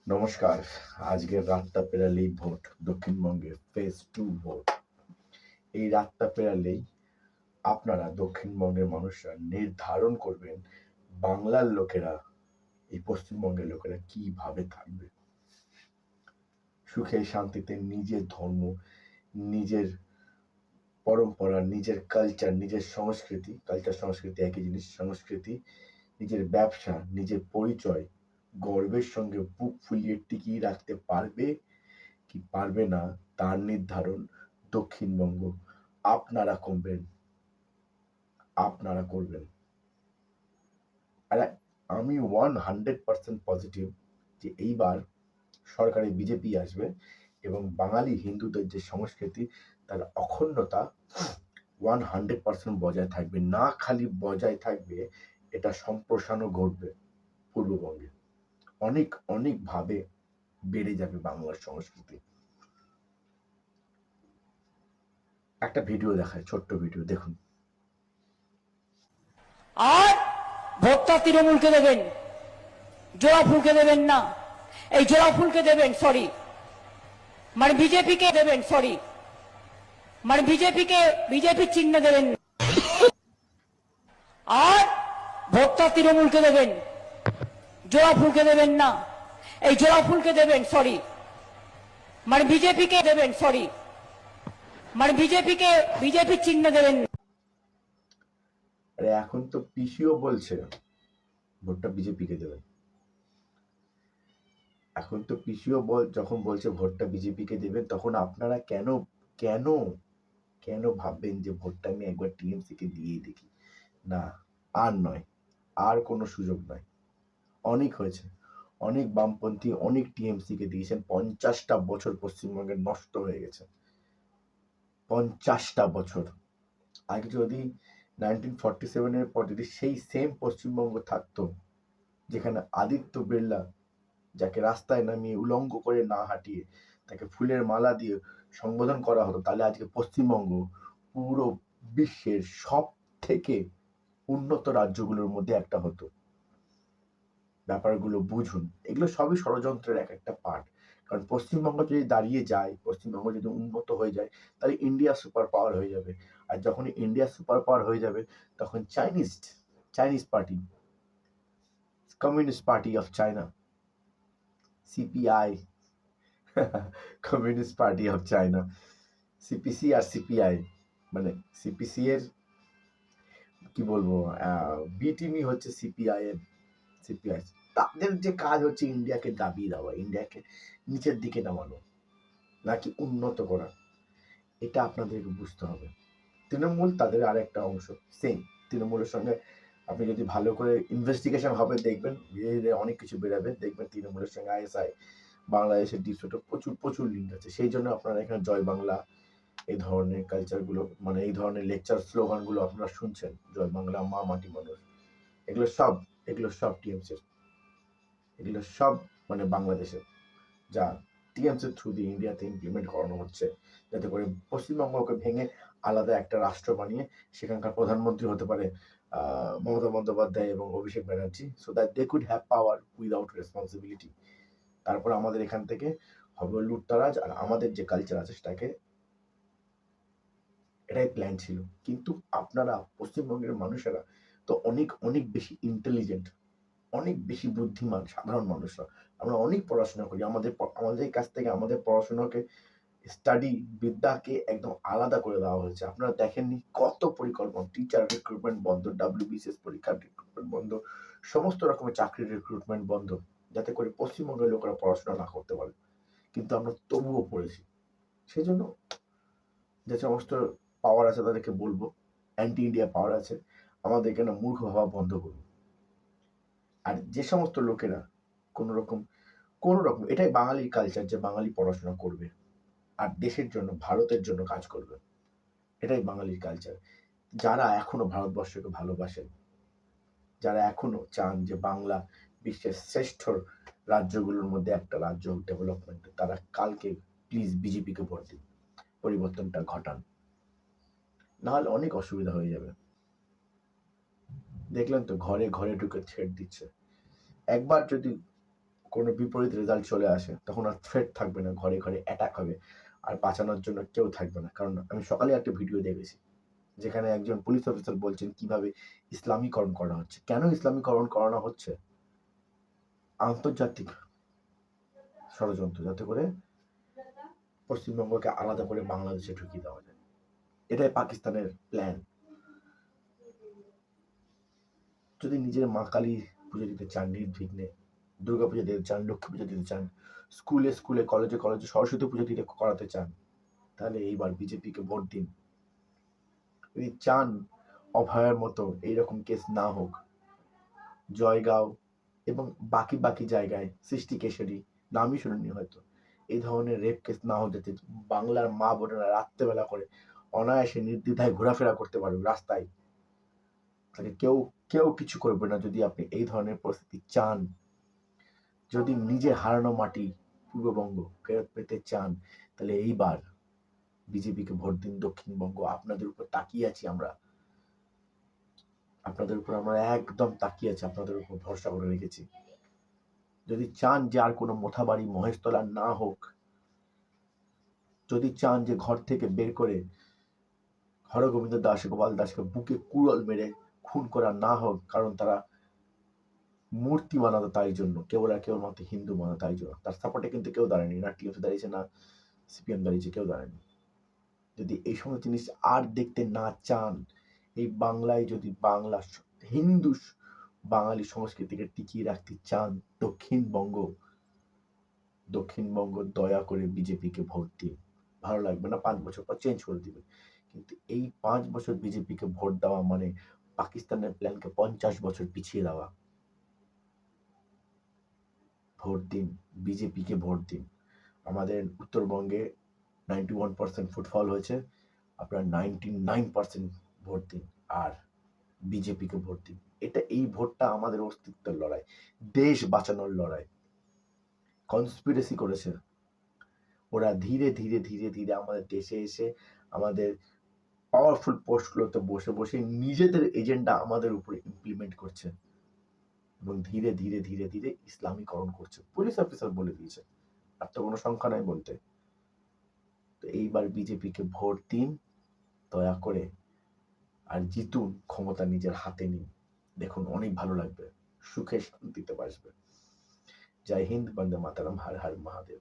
নমস্কার। আজকের রাতটা পেরালেই ভোট, দক্ষিণবঙ্গে ফেজ 2 ভোট। এই রাতটা পেরালেই আপনারা দক্ষিণবঙ্গের মানুষরা নির্ধারণ করবেন বাংলার লোকেরা, এই পশ্চিমবঙ্গের লোকেরা কিভাবে থাকবে। সুখে শান্তিতে নিজের ধর্ম, নিজের পরম্পরা, নিজের কালচার, নিজের সংস্কৃতি, সংস্কৃতি একই জিনিস, সংস্কৃতি, নিজের ব্যবসা, নিজের পরিচয় গর্বের সঙ্গে বুক ফুলিয়ে টিকিয়ে রাখতে পারবে কি পারবে না তার নির্ধারণ দক্ষিণবঙ্গ আপনারা করবেন। আর আমি 100% পজিটিভ যে এইবার সরকারে বিজেপি আসবে এবং বাঙালি হিন্দুদের যে সংস্কৃতি তার অখণ্ডতা 100% বজায় থাকবে। না খালি বজায় থাকবে, এটা সম্প্রসারণও ঘটবে পূর্ববঙ্গে। অনেক অনেক ভাবে বেড়ে যাবে বাংলার সংস্কৃতি। একটা ভিডিও দেখায়, ছোট্ট ভিডিও দেখুন। আর ভোটটা তৃণমূলকে দেবেন, জোড়া ফুলকে দেবেন না। এই জোড়া ফুলকে দেবেন, সরি মানে বিজেপিকে দেবেন, সরি মানে বিজেপির চিহ্ন দেবেন না। আর ভোটটা তৃণমূলকে দেবেন, জোড়া ফুলকে দেবেন না। এই জোড়া ফুলকে দেবেন, সরি মানে বিজেপিকে দেবেন, সরি মানে বিজেপির চিহ্ন দেবেন না। আরে এখন তো পিসিও বলছে ভোটটা বিজেপিকে দেবেন। এখন তো পিসিও যখন বলছে ভোটটা বিজেপিকে দেবেন, তখন আপনারা কেন কেন কেন ভাববেন যে ভোটটা আমি একবার টিএমসি কে দিয়েই দেখি? না, আর নয়, আর কোনো সুযোগ নয়। অনেক হয়েছে। অনেক বামপন্থী অনেক টিএমসি কে দিয়েছেন। 50টা বছর পশ্চিমবঙ্গের নষ্ট হয়ে গেছে। 50টা বছর। আগে যদি 1947-এর পর যদি সেই সেম পশ্চিমবঙ্গ থাকতো, যেখানে আদিত্য বিড়লা যাকে রাস্তায় নামিয়ে উলঙ্গ করে না হাঁটিয়ে তাকে ফুলের মালা দিয়ে সম্বোধন করা হতো, তাহলে আজকে পশ্চিমবঙ্গ পুরো বিশ্বের সব থেকে উন্নত রাজ্যগুলোর মধ্যে একটা হতো। ব্যাপারগুলো বুঝুন, এগুলো সবই ষড়যন্ত্রের এক একটা পার্ট। কারণ পশ্চিমবঙ্গ যদি দাঁড়িয়ে যায়, পশ্চিমবঙ্গ যদি উন্নত হয়ে যায়, তাহলে ইন্ডিয়া সুপার পাওয়ার হয়ে যাবে। আর যখনই ইন্ডিয়া সুপার পাওয়ার হয়ে যাবে, তখন Chinese party, communist party of China, CPI, communist party of China, CPC আর সিপিআই, মানে সিপিসি এর কি বলবো, বি টিমই হচ্ছে সিপিআই। তাদের যে কাজ হচ্ছে ইন্ডিয়াকে দাবিয়ে দেওয়া, ইন্ডিয়াকে নিচের দিকে নামানো, নাকি উন্নত করা। এটা আপনাদেরকে বুঝতে হবে। তৃণমূল তাদের আর একটা অংশ, সেম তৃণমূলের সঙ্গে আপনি যদি ভালো করে ইনভেস্টিগেশন হবে, দেখবেন ধীরে ধীরে অনেক কিছু বেরোবে। দেখবেন তৃণমূলের সঙ্গে আইএসআই, বাংলাদেশের ডিসপ্যুটে প্রচুর প্রচুর লিঙ্ক আছে। সেই জন্য আপনারা এখানে জয় বাংলা, এই ধরনের কালচারগুলো, মানে এই ধরনের লেকচার স্লোগানগুলো আপনারা শুনছেন, জয় বাংলা, মা মাটি মানুষ, এগুলো সব টিএমসির, এগুলো সব মানে বাংলাদেশের, যা টিএমসির থ্রু দিয়ে ইন্ডিয়াতে ইমপ্লিমেন্ট করানো হচ্ছে, যাতে করে পশ্চিমবঙ্গকে ভেঙে আলাদা একটা রাষ্ট্র বানিয়ে সেখানকার প্রধানমন্ত্রী হতে পারে মমতা বন্দ্যোপাধ্যায় এবং Abhishek Banerjee, so that they could have power without responsibility. তারপর আমাদের এখান থেকে হবে লুটতারাজ, আর আমাদের যে কালচার আছে সেটাকে, এটাই প্ল্যান ছিল। কিন্তু আপনারা পশ্চিমবঙ্গের মানুষেরা তো অনেক অনেক বেশি ইন্টেলিজেন্ট, অনেক বেশি বুদ্ধিমান সাধারণ মানুষরা। আমরা অনেক পড়াশোনা করি, আমাদের কাছ থেকে আমাদের পড়াশোনাকে, স্টাডি বিদ্যাকে একদম আলাদা করে দেওয়া হয়েছে। আপনারা দেখেননি কত পরিকল্পনা, টিচার রিক্রুটমেন্ট বন্ধ, ডাব্লিউবিসিএস পরীক্ষার রিক্রুটমেন্ট বন্ধ, সমস্ত রকমের চাকরির রিক্রুটমেন্ট বন্ধ, যাতে করে পশ্চিমবঙ্গের লোকেরা পড়াশোনা না করতে পারে। কিন্তু আমরা তবুও পড়েছি। সেই জন্য যে সমস্ত পাওয়ার আছে তাদেরকে বলবো, অ্যান্টি ইন্ডিয়া পাওয়ার আছে, আমাদেরকে না মূর্খ ভাবা বন্ধ করুন। আর যে সমস্ত লোকেরা কোনো রকম এটাই বাঙালির কালচার, যে বাঙালি পড়াশোনা করবে আর দেশের জন্য, ভারতের জন্য কাজ করবে, এটাই বাঙালির কালচার। যারা এখনো ভারতবর্ষকে ভালোবাসেন, যারা এখনো চান যে বাংলা বিশ্বের শ্রেষ্ঠ রাজ্যগুলোর মধ্যে একটা রাজ্য ডেভেলপমেন্ট, তারা কালকে প্লিজ বিজেপিকে ভোট দিন, পরিবর্তনটা ঘটান, নাহলে অনেক অসুবিধা হয়ে যাবে। দেখলেন তো ঘরে ঘরে ঢুকে ছেড় দিচ্ছে। একবার যদি কোনো বিপরীত রেজাল্ট চলে আসে, তখন আর থ্রেট থাকবে না, ঘরে ঘরে অ্যাটাক হবে, আর বাঁচানোর জন্য কেউ থাকবে না। কারণ আমি সকালে একটা ভিডিও দেখেছি, যেখানে একজন পুলিশ অফিসার বলছেন কিভাবে ইসলামীকরণ করা হচ্ছে। কেন ইসলামীকরণ করানো হচ্ছে? আন্তর্জাতিক ষড়যন্ত্র, যাতে করে পশ্চিমবঙ্গকে আলাদা করে বাংলাদেশে ঢুকিয়ে দেওয়া যায়। এটাই পাকিস্তানের প্ল্যান। যদি নিজের মা কালী পুজো দিতে চান নির্বিঘ্নে, দুর্গা পুজো দিতে চান, লক্ষ্মী পুজো দিতে চান, স্কুলে স্কুলে, কলেজে কলেজে সরস্বতী পুজো দিতে করাতে চান, তাহলে এইবার বিজেপিকে ভোট দিন। যদি চান অভয়ের মতো এইরকম কেস না হোক, জয়গাঁও এবং বাকি বাকি জায়গায়, সৃষ্টি কেশরী, নামই শুনেনি হয়তো, এই ধরনের রেপ কেস না হোক, যাতে বাংলার মা বোনেরা রাত্রেবেলা করে অনায়াসে নির্দ্বিধায় ঘোরাফেরা করতে পারবে রাস্তায়, তাহলে কেউ কেউ কিছু করবে না। যদি আপনি এই ধরনের পরিস্থিতি চান, যদি নিজে হারানো মাটি পূর্ববঙ্গ ফেরত পেতে চান, তাহলে এইবার বিজেপিকে ভোট দিন। দক্ষিণবঙ্গ আপনাদের উপর তাকিয়ে আছি আমরা, আপনাদের উপর আমরা একদম তাকিয়ে আছি, আপনাদের উপর ভরসা করে রেখেছি। যদি চান যে আর কোনো মোথাবাড়ি মহেশতলা না হোক, যদি চান যে ঘর থেকে বের করে হরগোবিন্দ দাস, গোপাল দাসকে বুকে কুড়াল মেরে খুন করা না হোক, কারণ তারা মূর্তি বানাতো তাই জন্য, কেবল আর কেবলমাত্র হিন্দু বানাতো তাই জন্য। তার সাপোর্টে কিন্তু কেউ দাঁড়ায়নি, না টিএমসি দাঁড়িয়েছে, না সিপিএম দাঁড়িয়েছে, কেউ দাঁড়ায়নি। যদি এই সমস্ত জিনিস আর দেখতে না চান, এই বাংলায় যদি বাংলা হিন্দু বাঙালি সংস্কৃতিকে টিকিয়ে রাখতে চান, দক্ষিণবঙ্গ দয়া করে বিজেপিকে ভোট দিন। ভালো লাগবে না, 5 বছর পর চেঞ্জ করে দিবেন, কিন্তু এই 5 বছর বিজেপিকে ভোট দেওয়া মানে পাকিস্তানের প্ল্যানকে 50 বছর পিছিয়ে দেওয়া। ভোট দিন, বিজেপিকে ভোট দিন। আমাদের উত্তরবঙ্গে 91% ফুটফল হয়েছে, আপনার 99% ভোট দিন, আর বিজেপিকে ভোট দিন। এই ভোটটা আমাদের অস্তিত্বের লড়াই, দেশ বাঁচানোর লড়াই। কনস্পিরেসি করেছে ওরা, ধীরে ধীরে ধীরে ধীরে আমাদের দেশে এসে আমাদের পাওয়ারফুল পোস্টগুলোতে বসে বসে নিজেদের এজেন্ডা আমাদের উপরে ইমপ্লিমেন্ট করছে, এবং ধীরে ধীরে ধীরে ধীরে ইসলামীকরণ করছে। পুলিশ অফিসার বলে দিয়েছে, আর তো কোনো সংখ্যা নাই বলতে। তো এইবার বিজেপিকে ভোট দিন দয়া করে, আর জিতুন, ক্ষমতা নিজের হাতে নিন। দেখুন অনেক ভালো লাগবে, সুখে শান্তিতে বাসবে। জয় হিন্দ, বন্দে মাতারাম, হর হর মহাদেব।